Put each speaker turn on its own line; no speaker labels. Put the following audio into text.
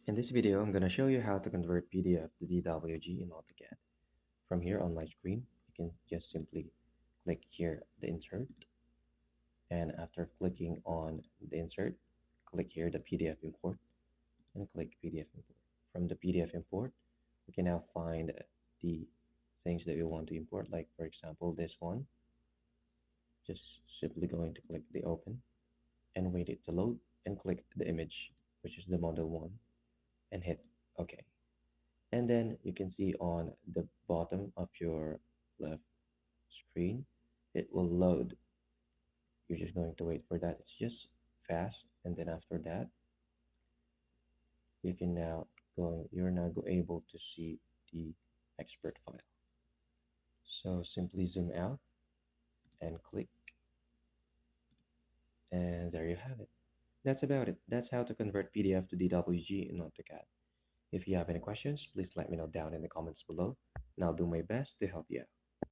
In this video, I'm going to show you how to convert PDF to DWG in AutoCAD. From here on my screen, you can just simply click here the insert, and after clicking on the insert, click here the PDF import and click PDF import. From the PDF import, we can now find the things that we want to import, like for example this one. Just simply going to click the open and wait it to load and click the image, which is the model one, and hit OK. And then you can see on the bottom of your left screen, it will load. You're just going to wait for that. It's just fast. And then after that, you're now able to see the expert file. So simply zoom out and click, and there you have it. That's about it. That's how to convert PDF to DWG in AutoCAD. If you have any questions, please let me know down in the comments below, and I'll do my best to help you out.